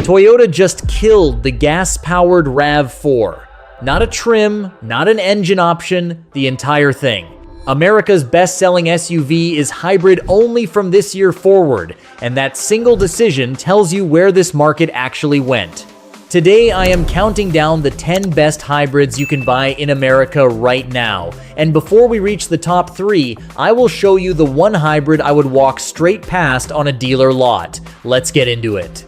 Toyota just killed the gas-powered RAV4. Not a trim, not an engine option, the entire thing. America's best-selling SUV is hybrid only from this year forward, and that single decision tells you where this market actually went. Today, I am counting down the 10 best hybrids you can buy in America right now. And before we reach the top 3, I will show you the one hybrid I would walk straight past on a dealer lot. Let's get into it.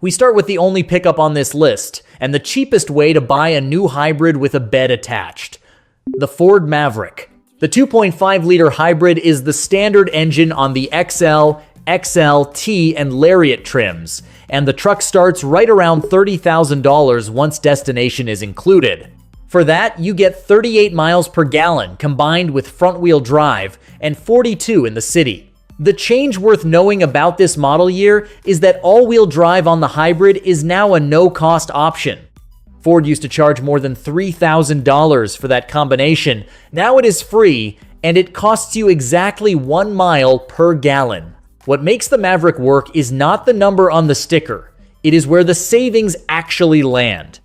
We start with the only pickup on this list, and the cheapest way to buy a new hybrid with a bed attached. The Ford Maverick. The 2.5-liter hybrid is the standard engine on the XL, XL, T, and Lariat trims, and the truck starts right around $30,000 once destination is included. For that, you get 38 miles per gallon combined with front-wheel drive and 42 in the city. The change worth knowing about this model year is that all-wheel drive on the hybrid is now a no-cost option. Ford used to charge more than $3,000 for that combination. Now it is free, and it costs you exactly 1 mile per gallon. What makes the Maverick work is not the number on the sticker. It is where the savings actually land.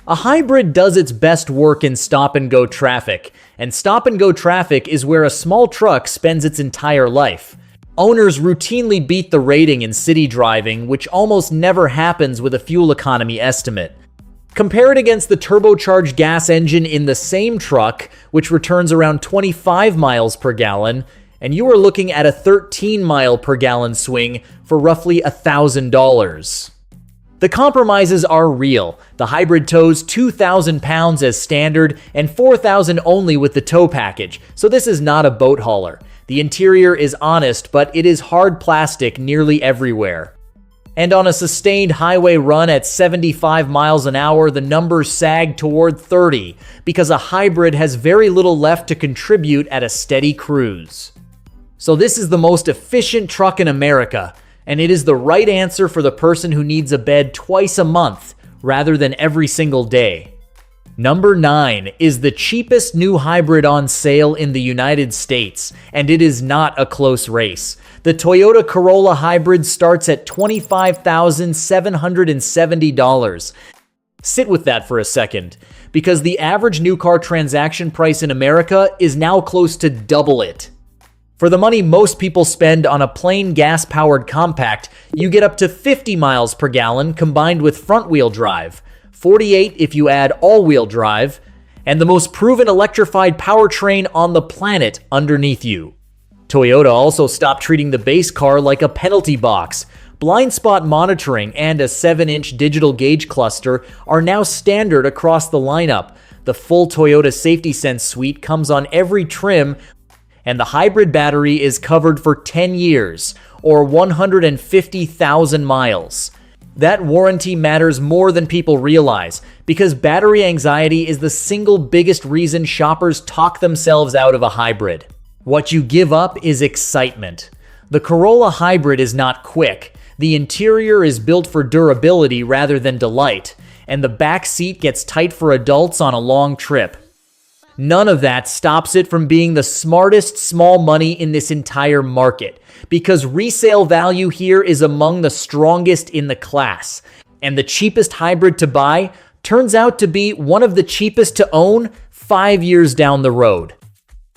A hybrid does its best work in stop-and-go traffic, and stop-and-go traffic is where a small truck spends its entire life. Owners routinely beat the rating in city driving, which almost never happens with a fuel economy estimate. Compare it against the turbocharged gas engine in the same truck, which returns around 25 miles per gallon, and you are looking at a 13 mile per gallon swing for roughly $1,000. The compromises are real. The hybrid tows 2,000 pounds as standard and 4,000 only with the tow package, so this is not a boat hauler. The interior is honest, but it is hard plastic nearly everywhere. And on a sustained highway run at 75 miles an hour, the numbers sag toward 30, because a hybrid has very little left to contribute at a steady cruise. So this is the most efficient truck in America, and it is the right answer for the person who needs a bed twice a month rather than every single day. Number 9 is the cheapest new hybrid on sale in the United States, and it is not a close race. The Toyota Corolla Hybrid starts at $25,770. Sit with that for a second, because the average new car transaction price in America is now close to double it. For the money most people spend on a plain gas-powered compact, you get up to 50 miles per gallon combined with front-wheel drive, 48 if you add all-wheel drive, and the most proven electrified powertrain on the planet underneath you. Toyota also stopped treating the base car like a penalty box. Blind spot monitoring and a 7-inch digital gauge cluster are now standard across the lineup. The full Toyota Safety Sense suite comes on every trim, and the hybrid battery is covered for 10 years, or 150,000 miles. That warranty matters more than people realize, because battery anxiety is the single biggest reason shoppers talk themselves out of a hybrid. What you give up is excitement. The Corolla Hybrid is not quick. The interior is built for durability rather than delight, and the back seat gets tight for adults on a long trip. None of that stops it from being the smartest small money in this entire market, because resale value here is among the strongest in the class, and the cheapest hybrid to buy turns out to be one of the cheapest to own 5 years down the road.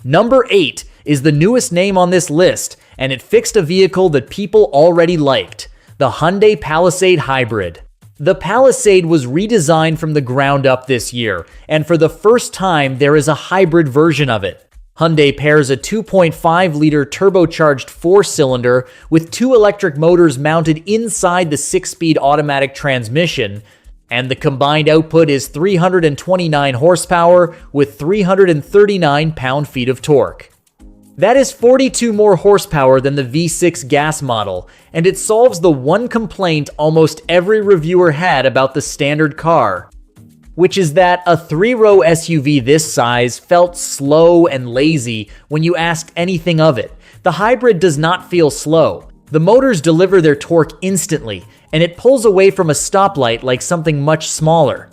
Number 8 is the newest name on this list, and it fixed a vehicle that people already liked, the Hyundai Palisade Hybrid. The Palisade was redesigned from the ground up this year, and for the first time there is a hybrid version of it. Hyundai pairs a 2.5-liter turbocharged 4-cylinder with 2 electric motors mounted inside the 6-speed automatic transmission, and the combined output is 329 horsepower with 339 pound-feet of torque. That is 42 more horsepower than the V6 gas model, and it solves the one complaint almost every reviewer had about the standard car, which is that a 3-row SUV this size felt slow and lazy when you asked anything of it. The hybrid does not feel slow. The motors deliver their torque instantly, and it pulls away from a stoplight like something much smaller.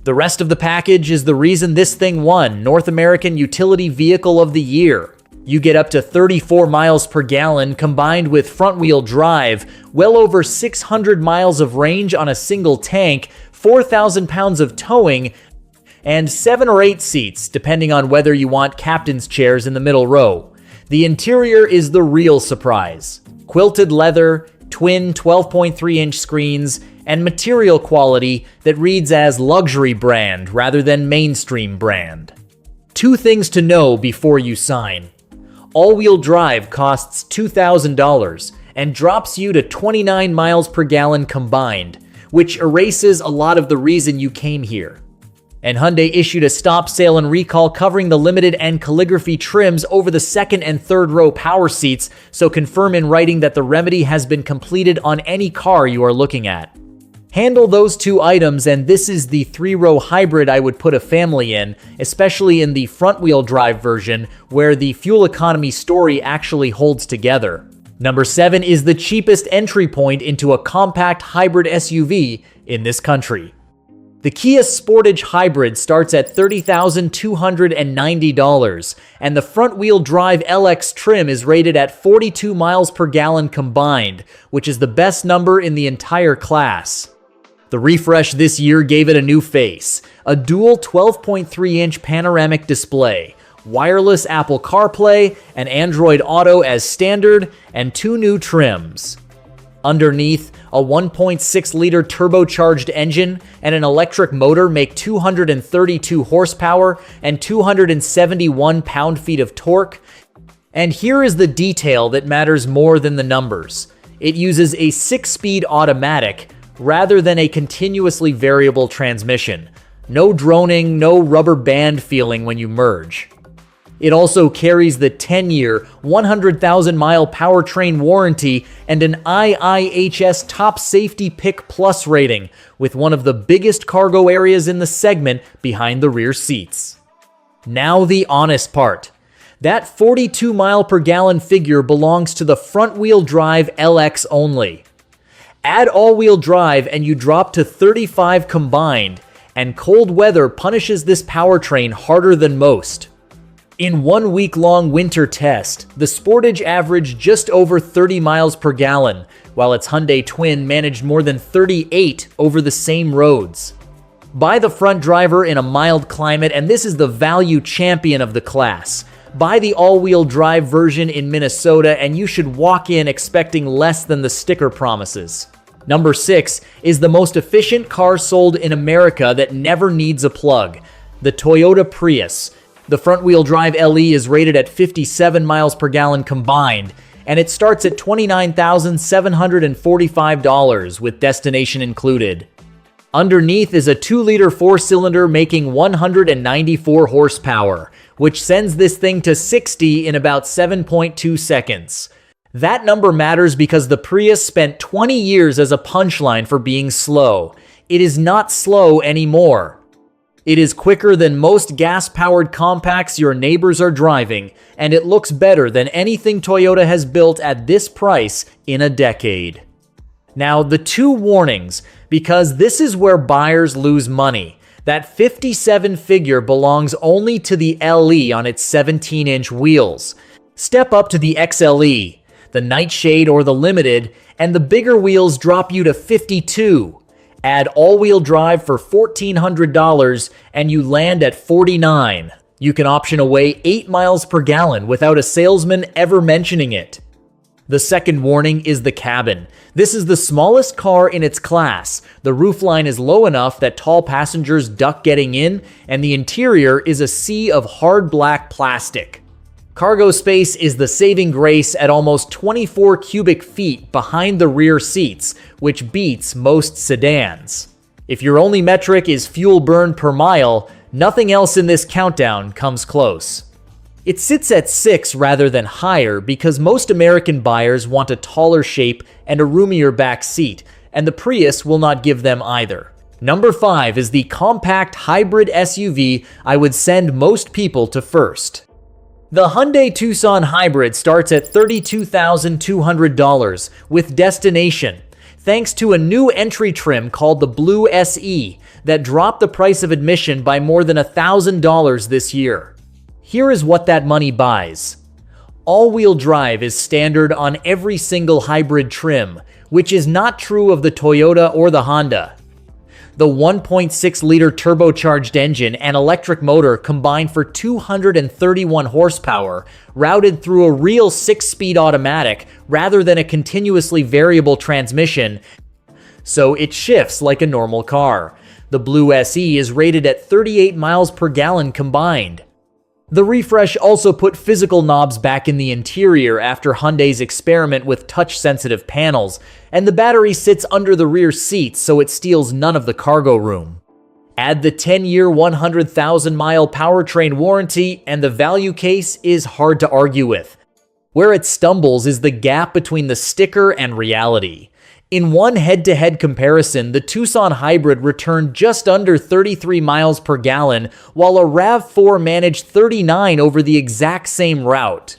The rest of the package is the reason this thing won North American Utility Vehicle of the Year. You get up to 34 miles per gallon combined with front-wheel drive, well over 600 miles of range on a single tank, 4,000 pounds of towing, and 7 or 8 seats, depending on whether you want captain's chairs in the middle row. The interior is the real surprise. Quilted leather, twin 12.3-inch screens, and material quality that reads as luxury brand rather than mainstream brand. 2 things to know before you sign. All-wheel drive costs $2,000 and drops you to 29 miles per gallon combined, which erases a lot of the reason you came here. And Hyundai issued a stop, sale, and recall covering the limited and calligraphy trims over the second and third row power seats, so confirm in writing that the remedy has been completed on any car you are looking at. Handle those 2 items and this is the 3-row hybrid I would put a family in, especially in the front-wheel drive version where the fuel economy story actually holds together. Number 7 is the cheapest entry point into a compact hybrid SUV in this country. The Kia Sportage Hybrid starts at $30,290, and the front-wheel drive LX trim is rated at 42 miles per gallon combined, which is the best number in the entire class. The refresh this year gave it a new face, a dual 12.3-inch panoramic display, wireless Apple CarPlay, and Android Auto as standard, and 2 new trims. Underneath, a 1.6-liter turbocharged engine and an electric motor make 232 horsepower and 271 pound-feet of torque. And here is the detail that matters more than the numbers. It uses a 6-speed automatic rather than a continuously variable transmission. No droning, no rubber band feeling when you merge. It also carries the 10-year, 100,000-mile powertrain warranty and an IIHS Top Safety Pick Plus rating, with one of the biggest cargo areas in the segment behind the rear seats. Now the honest part. That 42 mile per gallon figure belongs to the front-wheel drive LX only. Add all-wheel drive and you drop to 35 combined, and cold weather punishes this powertrain harder than most. In 1 week-long winter test, the Sportage averaged just over 30 miles per gallon, while its Hyundai twin managed more than 38 over the same roads. Buy the front driver in a mild climate, and this is the value champion of the class. Buy the all-wheel drive version in Minnesota, and you should walk in expecting less than the sticker promises. Number 6 is the most efficient car sold in America that never needs a plug, the Toyota Prius. The front-wheel drive LE is rated at 57 miles per gallon combined, and it starts at $29,745 with destination included. Underneath is a 2-liter 4-cylinder making 194 horsepower, which sends this thing to 60 in about 7.2 seconds. That number matters because the Prius spent 20 years as a punchline for being slow. It is not slow anymore. It is quicker than most gas-powered compacts your neighbors are driving, and it looks better than anything Toyota has built at this price in a decade. Now, the 2 warnings, because this is where buyers lose money. That 57 figure belongs only to the LE on its 17-inch wheels. Step up to the XLE, the Nightshade or the Limited, and the bigger wheels drop you to 52. Add all-wheel drive for $1,400 and you land at 49. You can option away 8 miles per gallon without a salesman ever mentioning it. The second warning is the cabin. This is the smallest car in its class. The roofline is low enough that tall passengers duck getting in, and the interior is a sea of hard black plastic. Cargo space is the saving grace at almost 24 cubic feet behind the rear seats, which beats most sedans. If your only metric is fuel burn per mile, nothing else in this countdown comes close. It sits at 6 rather than higher because most American buyers want a taller shape and a roomier back seat, and the Prius will not give them either. Number 5 is the compact hybrid SUV I would send most people to first. The Hyundai Tucson Hybrid starts at $32,200 with destination, thanks to a new entry trim called the Blue SE that dropped the price of admission by more than $1,000 this year. Here is what that money buys. All-wheel drive is standard on every single hybrid trim, which is not true of the Toyota or the Honda. The 1.6-liter turbocharged engine and electric motor combine for 231 horsepower, routed through a real 6-speed automatic rather than a continuously variable transmission, so it shifts like a normal car. The Blue SE is rated at 38 miles per gallon combined. The refresh also put physical knobs back in the interior after Hyundai's experiment with touch-sensitive panels, and the battery sits under the rear seats so it steals none of the cargo room. Add the 10-year, 100,000-mile powertrain warranty, and the value case is hard to argue with. Where it stumbles is the gap between the sticker and reality. In one head-to-head comparison, the Tucson Hybrid returned just under 33 miles per gallon, while a RAV4 managed 39 over the exact same route.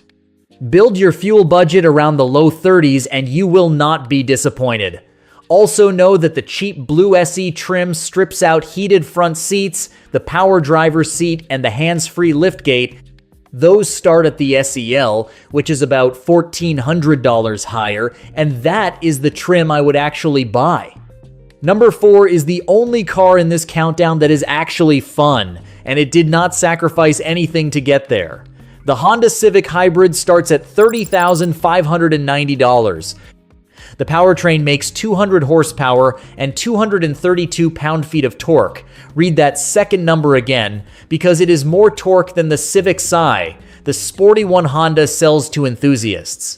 Build your fuel budget around the low 30s and you will not be disappointed. Also know that the cheap Blue SE trim strips out heated front seats, the power driver's seat, and the hands-free liftgate. Those start at the SEL, which is about $1,400 higher, and that is the trim I would actually buy. Number 4 is the only car in this countdown that is actually fun, and it did not sacrifice anything to get there. The Honda Civic Hybrid starts at $30,590. The powertrain makes 200 horsepower and 232 pound-feet of torque. Read that second number again, because it is more torque than the Civic Si, the sporty one Honda sells to enthusiasts.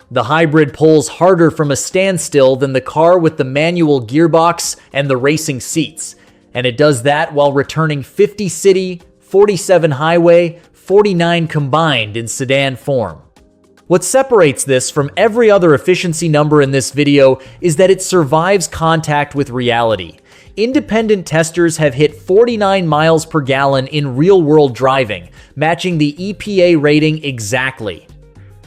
The hybrid pulls harder from a standstill than the car with the manual gearbox and the racing seats, and it does that while returning 50 city, 47 highway, 49 combined in sedan form. What separates this from every other efficiency number in this video is that it survives contact with reality. Independent testers have hit 49 miles per gallon in real-world driving, matching the EPA rating exactly.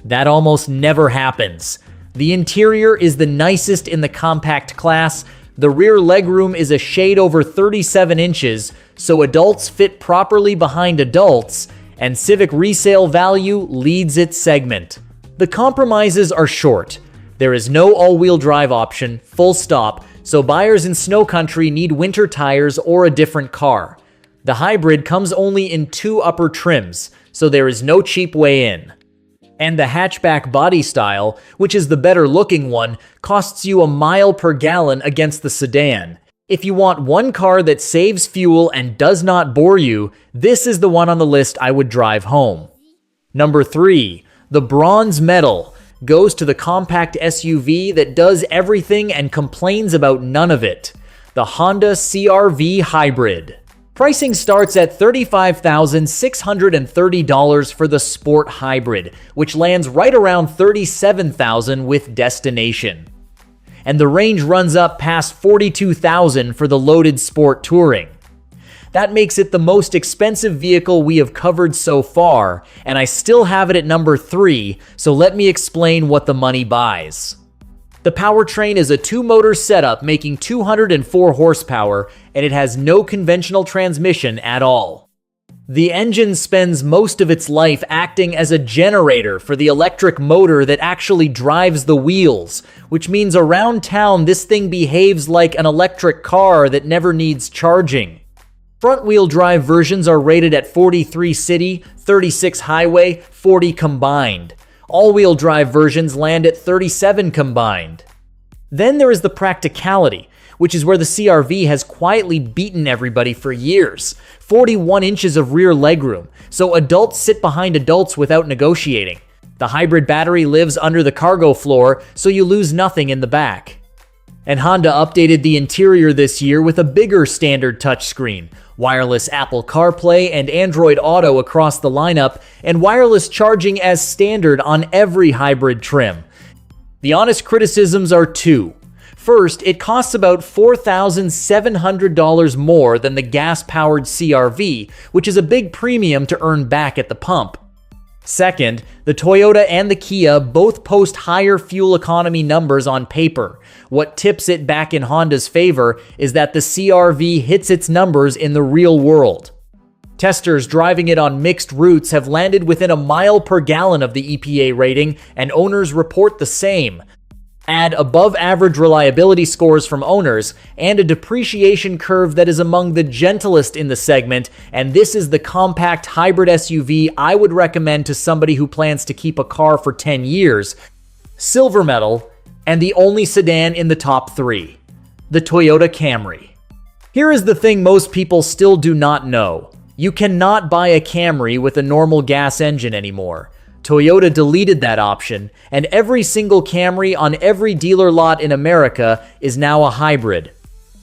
That almost never happens. The interior is the nicest in the compact class, the rear legroom is a shade over 37 inches, so adults fit properly behind adults, and Civic resale value leads its segment. The compromises are short. There is no all-wheel drive option, full stop, so buyers in snow country need winter tires or a different car. The hybrid comes only in 2 upper trims, so there is no cheap way in. And the hatchback body style, which is the better-looking one, costs you a mile per gallon against the sedan. If you want one car that saves fuel and does not bore you, this is the one on the list I would drive home. Number 3. The bronze medal goes to the compact SUV that does everything and complains about none of it. The Honda CR-V Hybrid. Pricing starts at $35,630 for the Sport Hybrid, which lands right around $37,000 with destination. And the range runs up past $42,000 for the loaded Sport Touring. That makes it the most expensive vehicle we have covered so far, and I still have it at number 3, so let me explain what the money buys. The powertrain is a 2-motor setup making 204 horsepower, and it has no conventional transmission at all. The engine spends most of its life acting as a generator for the electric motor that actually drives the wheels, which means around town this thing behaves like an electric car that never needs charging. Front-wheel drive versions are rated at 43 city, 36 highway, 40 combined. All-wheel drive versions land at 37 combined. Then there is the practicality, which is where the CR-V has quietly beaten everybody for years. 41 inches of rear legroom, so adults sit behind adults without negotiating. The hybrid battery lives under the cargo floor, so you lose nothing in the back. And Honda updated the interior this year with a bigger standard touchscreen, wireless Apple CarPlay and Android Auto across the lineup, and wireless charging as standard on every hybrid trim. The honest criticisms are 2. First, it costs about $4,700 more than the gas-powered CR-V, which is a big premium to earn back at the pump. Second, the Toyota and the Kia both post higher fuel economy numbers on paper. What tips it back in Honda's favor is that the CR-V hits its numbers in the real world. Testers driving it on mixed routes have landed within a mile per gallon of the EPA rating, and owners report the same. Add above-average reliability scores from owners and a depreciation curve that is among the gentlest in the segment, and this is the compact hybrid SUV I would recommend to somebody who plans to keep a car for 10 years. Silver medal, and the only sedan in the top 3, the Toyota Camry. Here is the thing most people still do not know. You cannot buy a Camry with a normal gas engine anymore. Toyota deleted that option, and every single Camry on every dealer lot in America is now a hybrid.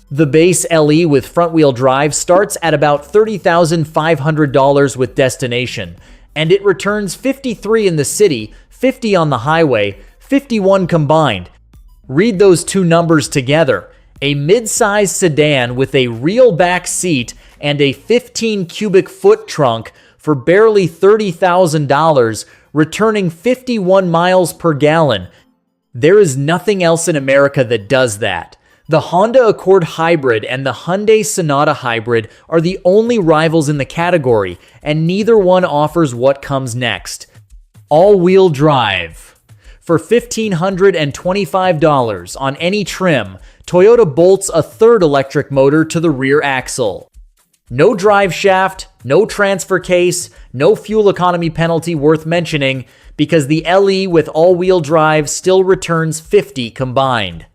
The base LE with front-wheel drive starts at about $30,500 with destination, and it returns 53 in the city, 50 on the highway, 51 combined. Read those two numbers together. A mid-size sedan with a real back seat and a 15 cubic foot trunk for barely $30,000, returning 51 miles per gallon. There is nothing else in America that does that. The Honda Accord Hybrid and the Hyundai Sonata Hybrid are the only rivals in the category, and neither one offers what comes next. All-wheel drive. For $1,525 on any trim, Toyota bolts a third electric motor to the rear axle. No drive shaft, no transfer case, no fuel economy penalty worth mentioning, because the LE with all-wheel drive still returns 50 combined.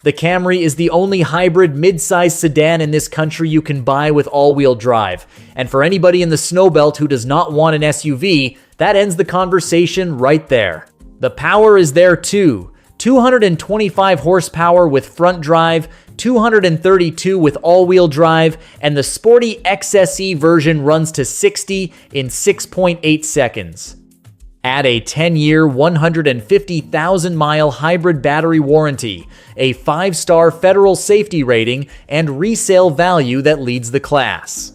The Camry is the only hybrid mid-size sedan in this country you can buy with all-wheel drive, and for anybody in the snowbelt who does not want an SUV, that ends the conversation right there. The power is there too. 225 horsepower with front drive, 232 with all-wheel drive, and the sporty XSE version runs to 60 in 6.8 seconds. Add a 10-year, 150,000-mile hybrid battery warranty, a 5-star federal safety rating, and resale value that leads the class.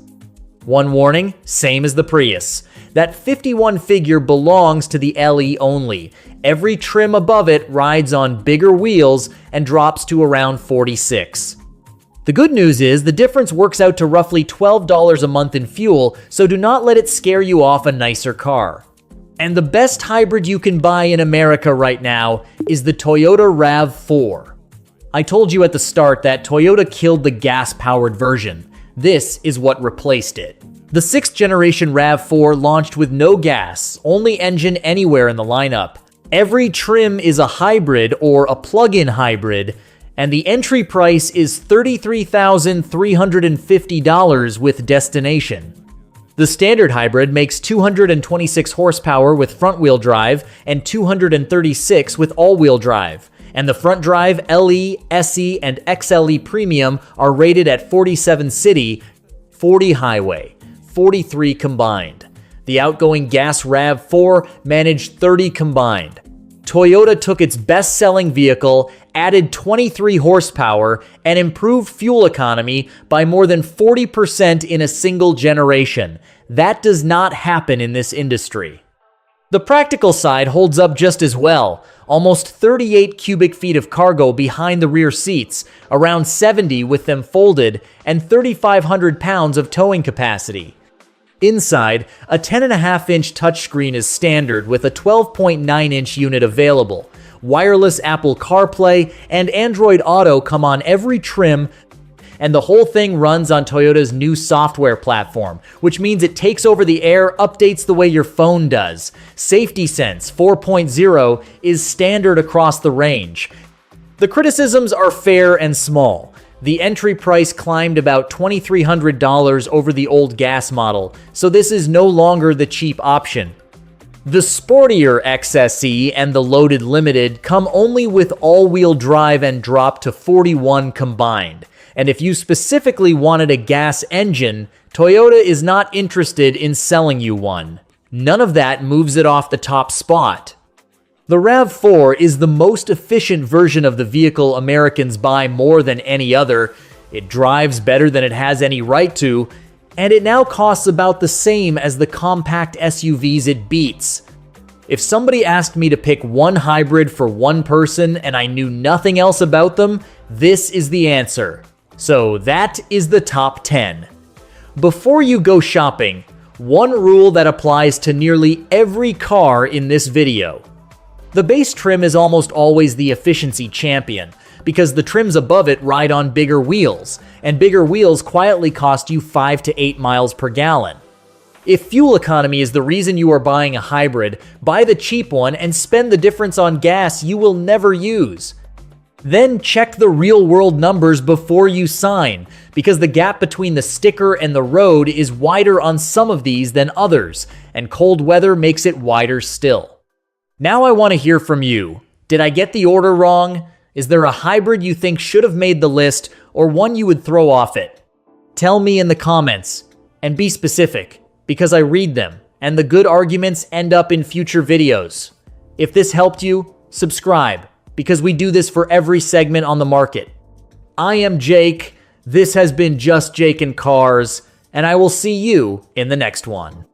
One warning, same as the Prius. That 51 figure belongs to the LE only. Every trim above it rides on bigger wheels and drops to around 46. The good news is the difference works out to roughly $12 a month in fuel, so do not let it scare you off a nicer car. And the best hybrid you can buy in America right now is the Toyota RAV4. I told you at the start that Toyota killed the gas-powered version. This is what replaced it. The 6th generation RAV4 launched with no gas, only engine anywhere in the lineup. Every trim is a hybrid or a plug-in hybrid, and the entry price is $33,350 with destination. The standard hybrid makes 226 horsepower with front-wheel drive and 236 with all-wheel drive, and the front drive LE, SE, and XLE Premium are rated at 47 city, 40 highway, 43 combined. The outgoing gas RAV4 managed 30 combined. Toyota took its best-selling vehicle, added 23 horsepower, and improved fuel economy by more than 40% in a single generation. That does not happen in this industry. The practical side holds up just as well. Almost 38 cubic feet of cargo behind the rear seats, around 70 with them folded, and 3,500 pounds of towing capacity. Inside, a 10.5-inch touchscreen is standard with a 12.9-inch unit available. Wireless Apple CarPlay and Android Auto come on every trim, and the whole thing runs on Toyota's new software platform, which means it takes over the air, updates the way your phone does. Safety Sense 4.0 is standard across the range. The criticisms are fair and small. The entry price climbed about $2,300 over the old gas model, so this is no longer the cheap option. The sportier XSE and the Loaded Limited come only with all-wheel drive and drop to 41 combined. And if you specifically wanted a gas engine, Toyota is not interested in selling you one. None of that moves it off the top spot. The RAV4 is the most efficient version of the vehicle Americans buy more than any other. It drives better than it has any right to, and it now costs about the same as the compact SUVs it beats. If somebody asked me to pick one hybrid for one person and I knew nothing else about them, this is the answer. So that is the top 10. Before you go shopping, one rule that applies to nearly every car in this video. The base trim is almost always the efficiency champion, because the trims above it ride on bigger wheels, and bigger wheels quietly cost you 5 to 8 miles per gallon. If fuel economy is the reason you are buying a hybrid, buy the cheap one and spend the difference on gas you will never use. Then check the real-world numbers before you sign, because the gap between the sticker and the road is wider on some of these than others, and cold weather makes it wider still. Now I want to hear from you. Did I get the order wrong? Is there a hybrid you think should have made the list, or one you would throw off it? Tell me in the comments, and be specific, because I read them, and the good arguments end up in future videos. If this helped you, subscribe, because we do this for every segment on the market. I am Jake, this has been Just Jake and Cars, and I will see you in the next one.